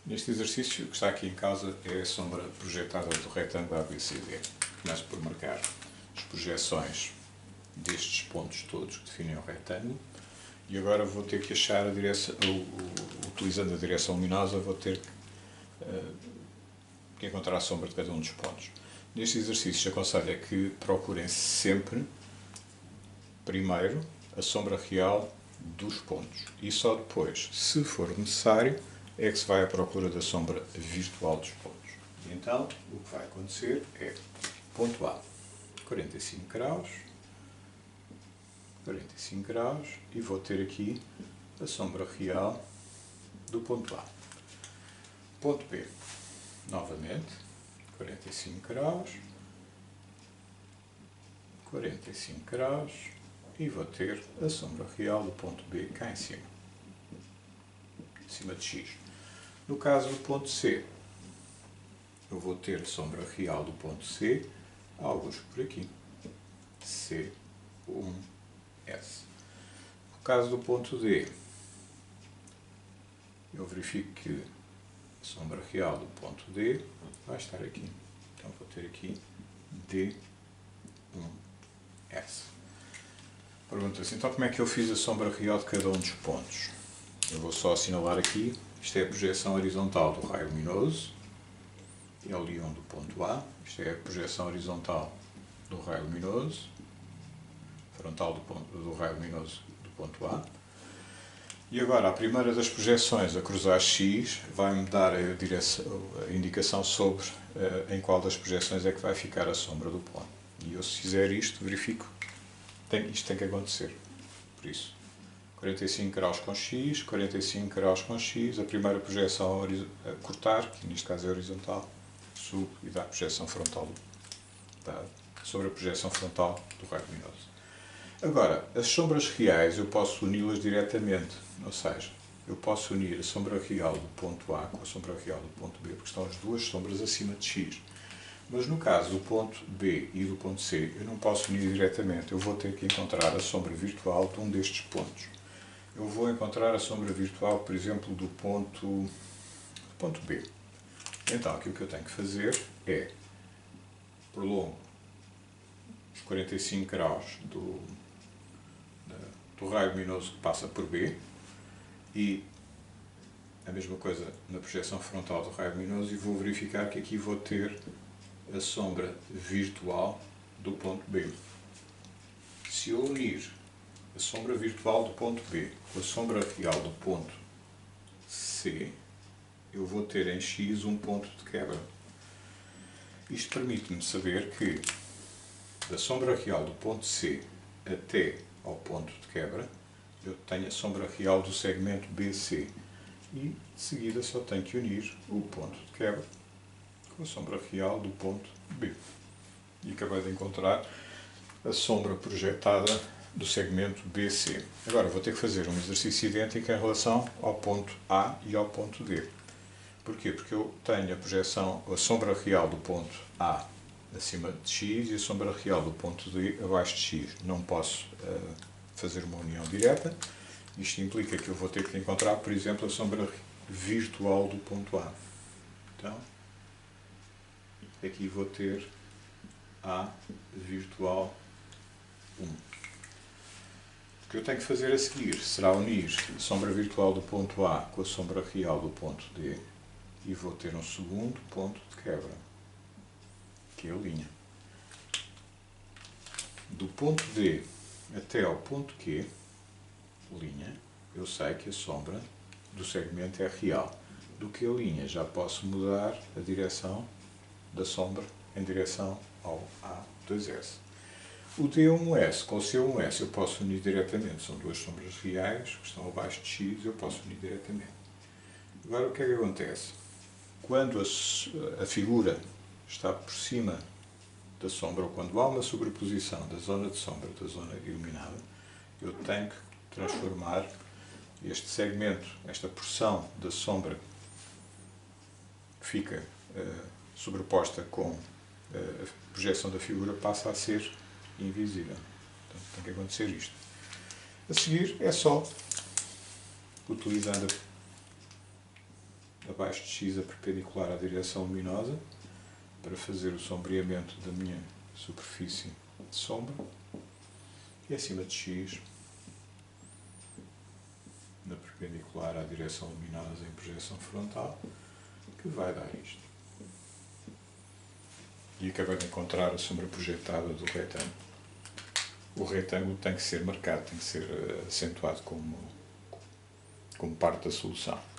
Neste exercício, o que está aqui em causa é a sombra projetada do retângulo ABCD. Começo por marcar as projeções destes pontos todos que definem o retângulo e agora vou ter que achar a direção, utilizando a direção luminosa, vou ter que encontrar a sombra de cada um dos pontos. Neste exercício, aconselho que procurem sempre, primeiro, a sombra real dos pontos e só depois, se for necessário, é que se vai à procura da sombra virtual dos pontos. E então, o que vai acontecer é, ponto A, 45 graus, e vou ter aqui a sombra real do ponto A. Ponto B, novamente, 45 graus, e vou ter a sombra real do ponto B cá em cima de X. No caso do ponto C, eu vou ter a sombra real do ponto C, alguns por aqui, C1S. No caso do ponto D, eu verifico que a sombra real do ponto D vai estar aqui. Então vou ter aqui D1S. Pergunta-se, então como é que eu fiz a sombra real de cada um dos pontos? Eu vou só assinalar aqui, isto é a projeção horizontal do raio luminoso, L1 do ponto A, isto é a projeção horizontal do raio luminoso, frontal do raio luminoso do ponto A. E agora, a primeira das projeções a cruzar X vai-me dar a indicação sobre em qual das projeções é que vai ficar a sombra do ponto. E eu, se fizer isto, verifico que isto tem que acontecer. Por isso, 45 graus com X, 45 graus com X, a primeira projeção a cortar, que neste caso é horizontal, subo e dá a projeção frontal sobre a projeção frontal do raio luminoso. Agora, as sombras reais eu posso uni-las diretamente, ou seja, eu posso unir a sombra real do ponto A com a sombra real do ponto B, porque estão as duas sombras acima de X. Mas no caso do ponto B e do ponto C, eu não posso unir diretamente, eu vou ter que encontrar a sombra virtual de um destes pontos. Eu vou encontrar a sombra virtual, por exemplo, do ponto B. Então, aqui o que eu tenho que fazer é prolongo os 45 graus do raio luminoso que passa por B e a mesma coisa na projeção frontal do raio luminoso e vou verificar que aqui vou ter a sombra virtual do ponto B. Se eu unir a sombra virtual do ponto B com a sombra real do ponto C, eu vou ter em X um ponto de quebra. Isto permite-me saber que da sombra real do ponto C até ao ponto de quebra, eu tenho a sombra real do segmento BC e, de seguida, só tenho que unir o ponto de quebra com a sombra real do ponto B. E acabei de encontrar a sombra projetada do segmento BC. Agora vou ter que fazer um exercício idêntico em relação ao ponto A e ao ponto D. Porquê? Porque eu tenho a sombra real do ponto A acima de X e a sombra real do ponto D abaixo de X. Não posso fazer uma união direta. Isto implica que eu vou ter que encontrar, por exemplo, a sombra virtual do ponto A. Então, aqui vou ter A virtual 1. O que eu tenho que fazer a seguir será unir a sombra virtual do ponto A com a sombra real do ponto D e vou ter um segundo ponto de quebra, que é a linha. Do ponto D até ao ponto Q, linha, eu sei que a sombra do segmento é real. Do que a linha já posso mudar a direção da sombra em direção ao A2S. O D1S com o C1S eu posso unir diretamente, são duas sombras reais que estão abaixo de X, eu posso unir diretamente. Agora o que é que acontece? Quando a figura está por cima da sombra, ou quando há uma sobreposição da zona de sombra da zona iluminada, eu tenho que transformar este segmento, esta porção da sombra que fica sobreposta com a projeção da figura, passa a ser invisível. Então tem que acontecer isto. A seguir é só, utilizando abaixo de X a perpendicular à direção luminosa para fazer o sombreamento da minha superfície de sombra, e acima de X na perpendicular à direção luminosa em projeção frontal, que vai dar isto. E acabei de encontrar a sombra projetada do retângulo. O retângulo tem que ser marcado, tem que ser acentuado como parte da solução.